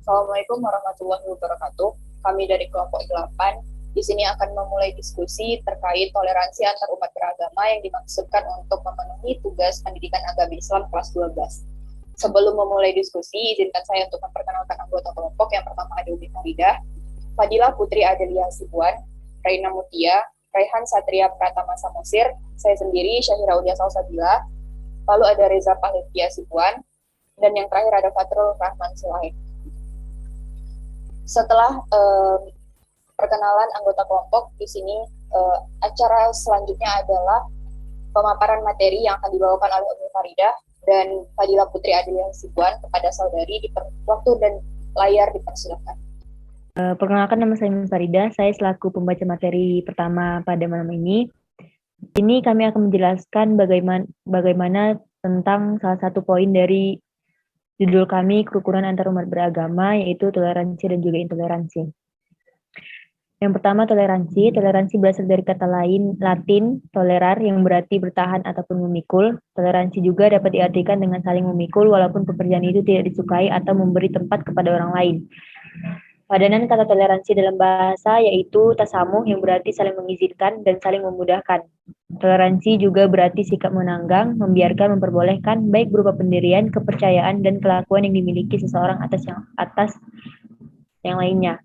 Assalamualaikum warahmatullahi wabarakatuh. Kami dari kelompok 8 di sini akan memulai diskusi terkait toleransi antar umat beragama yang dimaksudkan untuk memenuhi tugas pendidikan agama Islam kelas 12. Sebelum memulai diskusi, izinkan saya untuk memperkenalkan anggota kelompok. Yang pertama ada Umi Faridah, Fadila Putri Adelia Hasibuan, Raina Mutia, Raihan Satria Pratama Samosir, saya sendiri Syahira Udia Salsabila, lalu ada Reza Pahlevi Hasibuan, dan yang terakhir ada Fatrul Rahman Silaid. Setelah perkenalan anggota kelompok, di sini acara selanjutnya adalah pemaparan materi yang akan dibawakan oleh Umi Faridah dan Fadila Putri Adelia Hasibuan kepada saudari. Waktu dan layar dipersilakan. Perkenalkan, nama saya Umi Faridah. Saya selaku pembaca materi pertama pada malam ini. Ini kami akan menjelaskan bagaimana tentang salah satu poin dari judul kami, kerukunan antar umat beragama, yaitu toleransi dan juga intoleransi. Yang pertama, toleransi. Toleransi berasal dari kata Latin, tolerar, yang berarti bertahan ataupun memikul. Toleransi juga dapat diartikan dengan saling memikul walaupun pekerjaan itu tidak disukai atau memberi tempat kepada orang lain. Padanan kata toleransi dalam bahasa yaitu tasamuh, yang berarti saling mengizinkan dan saling memudahkan. Toleransi juga berarti sikap menanggang, membiarkan, memperbolehkan, baik berupa pendirian, kepercayaan, dan kelakuan yang dimiliki seseorang atas yang lainnya.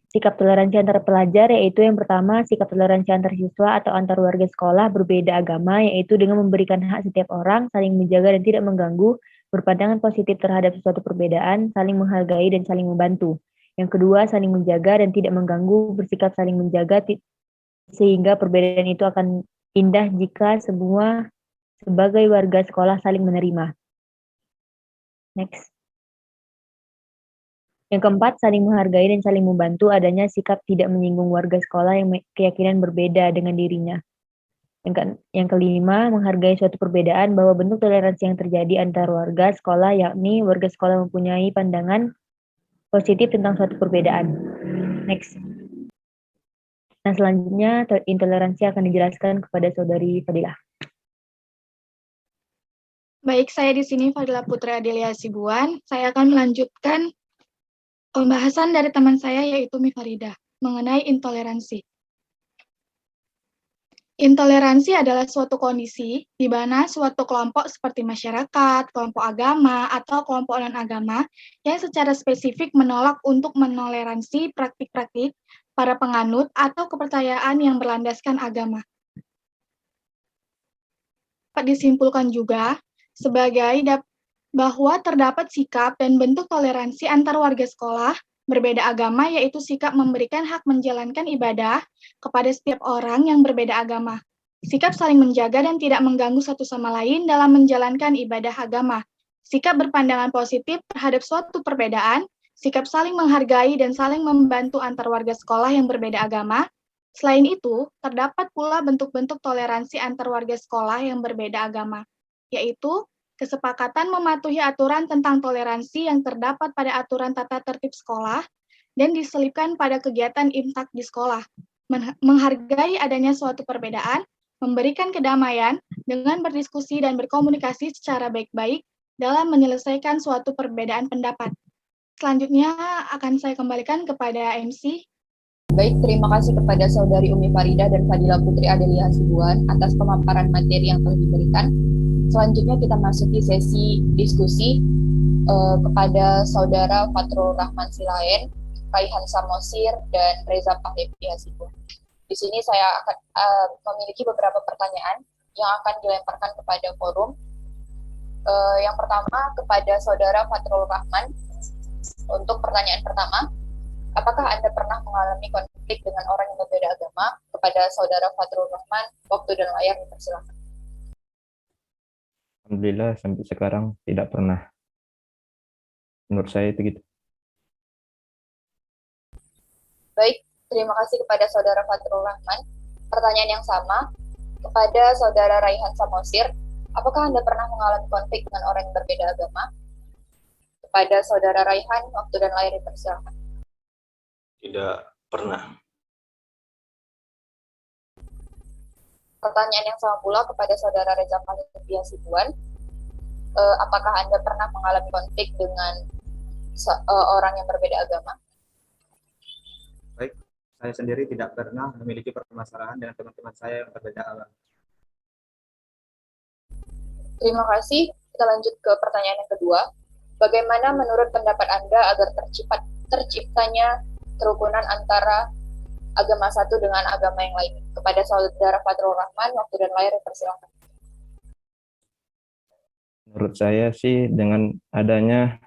Sikap toleransi antar pelajar yaitu yang pertama, sikap toleransi antar siswa atau antar warga sekolah berbeda agama, yaitu dengan memberikan hak setiap orang, saling menjaga dan tidak mengganggu, berpandangan positif terhadap suatu perbedaan, saling menghargai dan saling membantu. Yang kedua, saling menjaga dan tidak mengganggu, bersikap saling menjaga sehingga perbedaan itu akan indah jika semua sebagai warga sekolah saling menerima. Next. Yang keempat, saling menghargai dan saling membantu, adanya sikap tidak menyinggung warga sekolah yang keyakinan berbeda dengan dirinya. Yang kelima, menghargai suatu perbedaan, bahwa bentuk toleransi yang terjadi antar warga sekolah, yakni warga sekolah mempunyai pandangan positif tentang suatu perbedaan. Next. Nah, selanjutnya intoleransi akan dijelaskan kepada saudari Fadilah. Baik, saya di sini Fadila Putri Adelia Hasibuan. Saya akan melanjutkan pembahasan dari teman saya yaitu Umi Faridah mengenai intoleransi. Intoleransi adalah suatu kondisi di mana suatu kelompok seperti masyarakat, kelompok agama, atau kelompok non-agama yang secara spesifik menolak untuk menoleransi praktik-praktik para penganut atau kepercayaan yang berlandaskan agama. Dapat disimpulkan juga bahwa terdapat sikap dan bentuk toleransi antar warga sekolah berbeda agama, yaitu sikap memberikan hak menjalankan ibadah kepada setiap orang yang berbeda agama. Sikap saling menjaga dan tidak mengganggu satu sama lain dalam menjalankan ibadah agama. Sikap berpandangan positif terhadap suatu perbedaan, sikap saling menghargai dan saling membantu antar warga sekolah yang berbeda agama. Selain itu, terdapat pula bentuk-bentuk toleransi antar warga sekolah yang berbeda agama, yaitu kesepakatan mematuhi aturan tentang toleransi yang terdapat pada aturan tata tertib sekolah dan diselipkan pada kegiatan imsak di sekolah. Menghargai adanya suatu perbedaan, memberikan kedamaian dengan berdiskusi dan berkomunikasi secara baik-baik dalam menyelesaikan suatu perbedaan pendapat. Selanjutnya akan saya kembalikan kepada MC. Baik, terima kasih kepada saudari Umi Faridah dan Fadila Putri Adelia Hasibuan atas pemaparan materi yang telah diberikan. Selanjutnya kita masuki sesi diskusi kepada saudara Fatrul Rahman Silaid, Raihan Samosir, dan Reza Pahlevi Hasibuan. Di sini saya akan memiliki beberapa pertanyaan yang akan dilemparkan kepada forum. Yang pertama kepada saudara Fatrul Rahman. Untuk pertanyaan pertama, apakah Anda pernah mengalami konflik dengan orang yang berbeda agama? Kepada saudara Fatrul Rahman, waktu dan layar dipersilakan. Alhamdulillah sampai sekarang tidak pernah. Menurut saya itu gitu. Baik, terima kasih kepada saudara Fatrul Rahman. Pertanyaan yang sama kepada saudara Raihan Samosir, apakah Anda pernah mengalami konflik dengan orang yang berbeda agama? Kepada saudara Raihan, waktu dan layar dipersilakan. Tidak pernah. Pertanyaan yang sama pula kepada saudara Reza Pahlevi Hasibuan, apakah Anda pernah mengalami konflik dengan orang yang berbeda agama? Baik, saya sendiri tidak pernah memiliki permasalahan dengan teman-teman saya yang berbeda agama. Terima kasih. Kita lanjut ke pertanyaan yang kedua. Bagaimana menurut pendapat Anda agar terciptanya kerukunan antara agama satu dengan agama yang lain? Kepada Saudara Fatrul Rahman, waktu dan layar dipersilakan. Menurut saya sih dengan adanya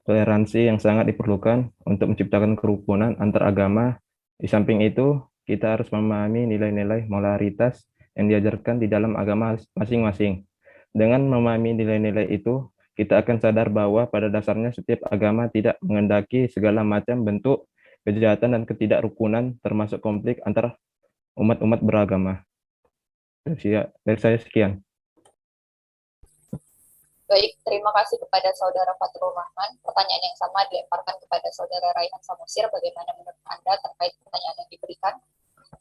toleransi yang sangat diperlukan untuk menciptakan kerukunan antar agama. Di samping itu, kita harus memahami nilai-nilai moralitas yang diajarkan di dalam agama masing-masing. Dengan memahami nilai-nilai itu, kita akan sadar bahwa pada dasarnya setiap agama tidak menghendaki segala macam bentuk kejahatan dan ketidakrukunan, termasuk konflik antara umat-umat beragama. Dari saya sekian. Baik, terima kasih kepada Saudara Fatrul Rahman. Pertanyaan yang sama dilemparkan kepada Saudara Raihan Samosir. Bagaimana menurut Anda terkait pertanyaan yang diberikan?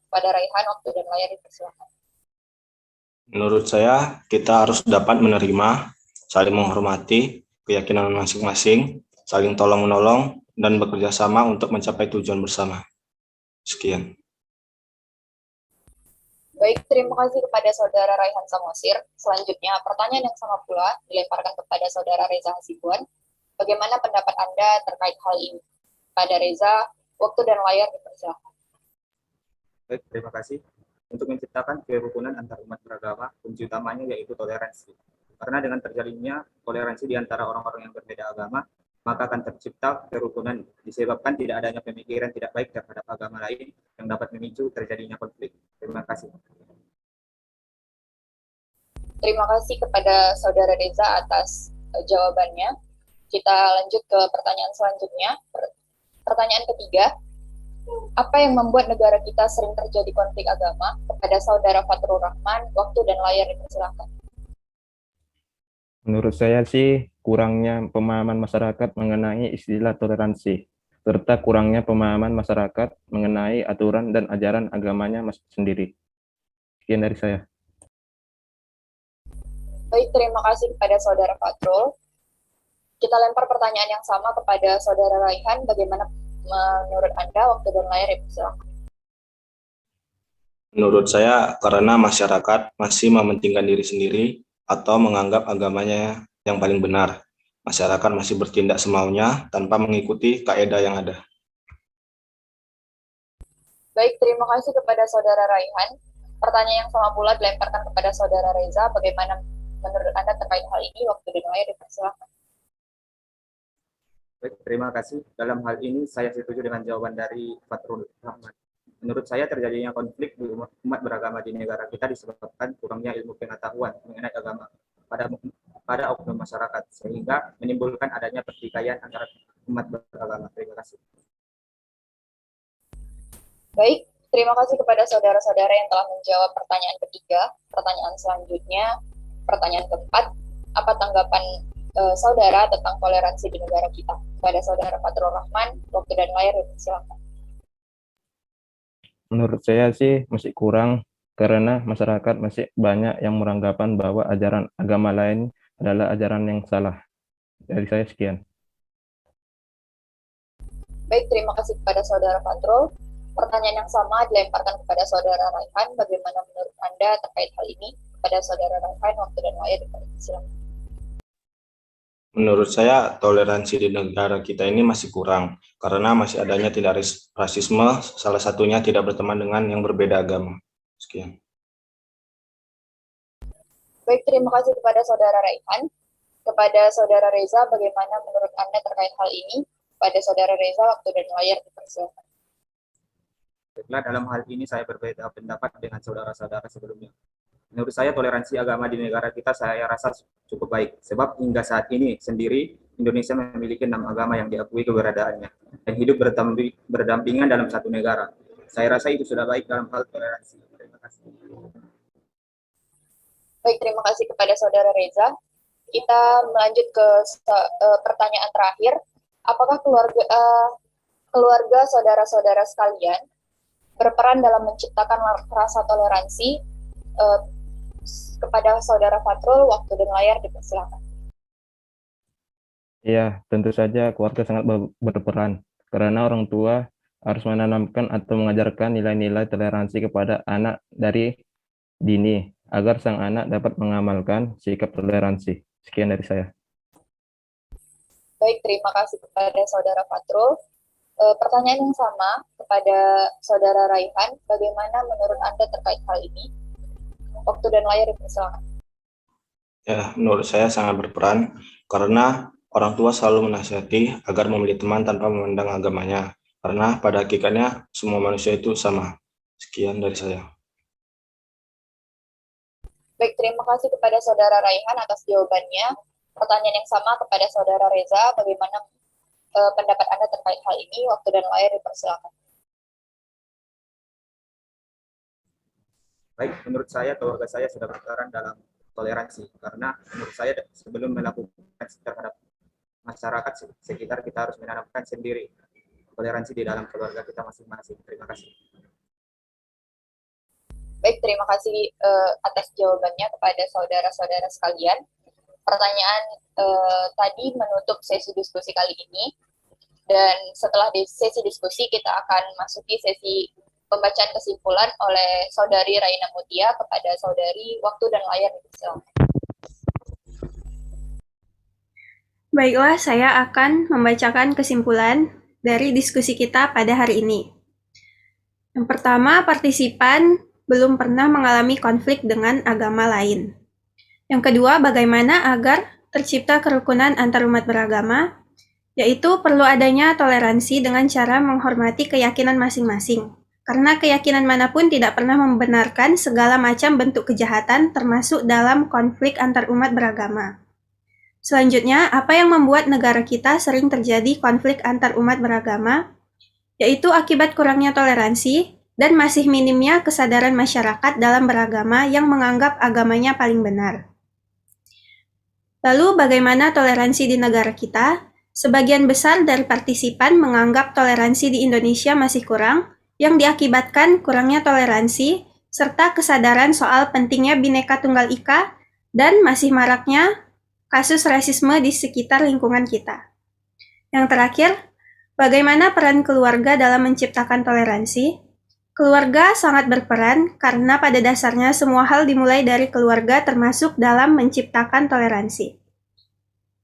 Pada Raihan, waktu dan layar dipersilakan. Menurut saya, kita harus dapat menerima, saling menghormati keyakinan masing-masing, saling tolong-menolong, dan bekerja sama untuk mencapai tujuan bersama. Sekian. Baik, terima kasih kepada Saudara Raihan Samosir. Selanjutnya, pertanyaan yang sama pula dilemparkan kepada Saudara Reza Hasibuan. Bagaimana pendapat Anda terkait hal ini? Pada Reza, waktu dan layar dipersilakan. Baik, terima kasih. Untuk menciptakan kerukunan antar umat beragama, kunci utamanya yaitu toleransi. Karena dengan terjalinnya toleransi di antara orang-orang yang berbeda agama, maka akan tercipta kerukunan disebabkan tidak adanya pemikiran tidak baik terhadap agama lain yang dapat memicu terjadinya konflik. Terima kasih. Terima kasih kepada Saudara Reza atas jawabannya. Kita lanjut ke pertanyaan selanjutnya. Pertanyaan ketiga, apa yang membuat negara kita sering terjadi konflik agama? Kepada Saudara Fatrul Rahman, waktu dan layar dipersilakan. Menurut saya sih kurangnya pemahaman masyarakat mengenai istilah toleransi, serta kurangnya pemahaman masyarakat mengenai aturan dan ajaran agamanya sendiri. Sekian dari saya. Baik, terima kasih kepada Saudara Fatrul. Kita lempar pertanyaan yang sama kepada Saudara Raihan. Bagaimana menurut Anda? Waktu dan layar dipersilakan. Menurut saya, karena masyarakat masih mementingkan diri sendiri atau menganggap agamanya yang paling benar. Masyarakat masih bertindak semaunya tanpa mengikuti kaedah yang ada. Baik, terima kasih kepada Saudara Raihan. Pertanyaan yang sama pula dilemparkan kepada Saudara Reza. Bagaimana menurut Anda terkait hal ini? Waktu dan layar dipersilakan. Baik, terima kasih. Dalam hal ini saya setuju dengan jawaban dari Fatrul Rahman. Menurut saya terjadinya konflik di umat beragama di negara kita disebabkan kurangnya ilmu pengetahuan mengenai agama pada oknum masyarakat, sehingga menimbulkan adanya pertikaian antara umat beragama. Terima kasih. Baik, terima kasih kepada saudara-saudara yang telah menjawab pertanyaan ketiga. Pertanyaan selanjutnya, pertanyaan keempat, apa tanggapan saudara tentang toleransi di negara kita? Pada Saudara Fatrul Rahman, waktu dan layar silakan. Menurut saya sih masih kurang karena masyarakat masih banyak yang beranggapan bahwa ajaran agama lain adalah ajaran yang salah. Dari saya sekian. Baik, terima kasih kepada Saudara Fatrul. Pertanyaan yang sama dilemparkan kepada Saudara Raihan. Bagaimana menurut Anda terkait hal ini? Kepada Saudara Raihan, waktu dan layar silakan. Menurut saya, toleransi di negara kita ini masih kurang, karena masih adanya tindak rasisme, salah satunya tidak berteman dengan yang berbeda agama. Sekian. Baik, terima kasih kepada Saudara Raihan. Kepada Saudara Reza, bagaimana menurut Anda terkait hal ini? Pada Saudara Reza, waktu dan layar dipersilakan. Baiklah, dalam hal ini saya berbeda pendapat dengan saudara-saudara sebelumnya. Menurut saya toleransi agama di negara kita saya rasa cukup baik. Sebab hingga saat ini sendiri Indonesia memiliki 6 agama yang diakui keberadaannya dan hidup berdampingan dalam satu negara. Saya rasa itu sudah baik dalam hal toleransi. Terima kasih. Baik, terima kasih kepada Saudara Reza. Kita melanjut ke pertanyaan terakhir. Apakah keluarga saudara-saudara sekalian berperan dalam menciptakan rasa toleransi? Kepada Saudara Fatrul, waktu dan layar dipersilakan. Ya, tentu saja keluarga sangat berperan, karena orang tua harus menanamkan atau mengajarkan nilai-nilai toleransi kepada anak dari dini, agar sang anak dapat mengamalkan sikap toleransi. Sekian dari saya. Baik, terima kasih kepada Saudara Fatrul. Pertanyaan yang sama kepada Saudara Raihan, bagaimana menurut Anda terkait hal ini? Waktu dan layar dipersilakan. Ya, menurut saya sangat berperan karena orang tua selalu menasihati agar memilih teman tanpa memandang agamanya. Karena pada hakikatnya semua manusia itu sama. Sekian dari saya. Baik, terima kasih kepada Saudara Raihan atas jawabannya. Pertanyaan yang sama kepada Saudara Reza, bagaimana pendapat Anda terkait hal ini? Waktu dan layar dipersilakan. Baik, menurut saya keluarga saya sudah berperan dalam toleransi karena menurut saya sebelum melakukan terhadap masyarakat sekitar kita harus menanamkan sendiri toleransi di dalam keluarga kita masing-masing. Terima kasih. Baik, terima kasih atas jawabannya kepada saudara-saudara sekalian. Pertanyaan tadi menutup sesi diskusi kali ini. Dan setelah sesi diskusi, kita akan masuki sesi pembacaan kesimpulan oleh Saudari Raina Mutia kepada Saudari Waktu dan Layar. Baiklah, saya akan membacakan kesimpulan dari diskusi kita pada hari ini. Yang pertama, partisipan belum pernah mengalami konflik dengan agama lain. Yang kedua, bagaimana agar tercipta kerukunan antarumat beragama, yaitu perlu adanya toleransi dengan cara menghormati keyakinan masing-masing. Karena keyakinan manapun tidak pernah membenarkan segala macam bentuk kejahatan termasuk dalam konflik antarumat beragama. Selanjutnya, apa yang membuat negara kita sering terjadi konflik antar umat beragama, yaitu akibat kurangnya toleransi dan masih minimnya kesadaran masyarakat dalam beragama yang menganggap agamanya paling benar. Lalu, bagaimana toleransi di negara kita? Sebagian besar dari partisipan menganggap toleransi di Indonesia masih kurang, yang diakibatkan kurangnya toleransi serta kesadaran soal pentingnya Bhinneka Tunggal Ika dan masih maraknya kasus rasisme di sekitar lingkungan kita. Yang terakhir, bagaimana peran keluarga dalam menciptakan toleransi? Keluarga sangat berperan karena pada dasarnya semua hal dimulai dari keluarga termasuk dalam menciptakan toleransi.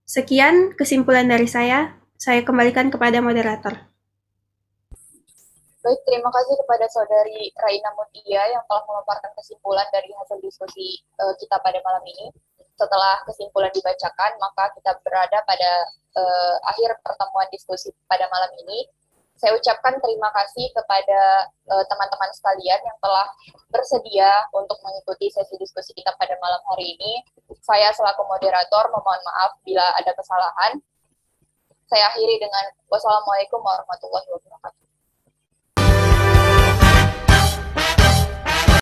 Sekian kesimpulan dari saya kembalikan kepada moderator. Baik, terima kasih kepada Saudari Raina Mutia yang telah memaparkan kesimpulan dari hasil diskusi kita pada malam ini. Setelah kesimpulan dibacakan, maka kita berada pada akhir pertemuan diskusi pada malam ini. Saya ucapkan terima kasih kepada teman-teman sekalian yang telah bersedia untuk mengikuti sesi diskusi kita pada malam hari ini. Saya selaku moderator memohon maaf bila ada kesalahan. Saya akhiri dengan wassalamualaikum warahmatullahi wabarakatuh.